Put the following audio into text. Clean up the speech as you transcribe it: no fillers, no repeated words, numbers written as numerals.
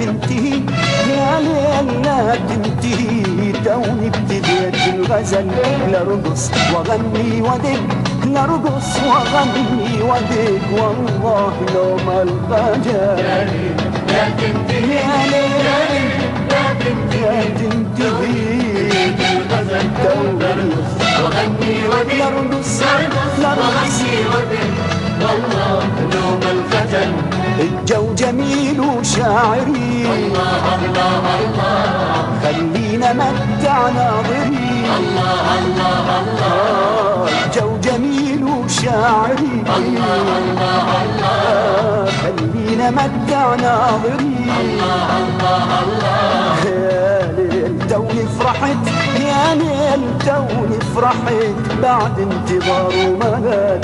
تنتهي يا ليل لا تنتهي. توني ابتديت الغزل لارقص واغني ودق، لارقص واغني ودق والله لو ما الخجل. يا ليل لا تنتهي يا ليل لا تنتهي الغزل لارقص واغني ودق، لارقص واغني ودق والله لوم الخجل. الجو جميل وشاعري الله الله الله خلينا متع ناظري. الله الله الله الجو جميل وشاعري الله الله الله خلينا متع ناظري. الله الله الله يا ليل توني فرحت، يا ليل توني فرحت بعد انتظار وملل.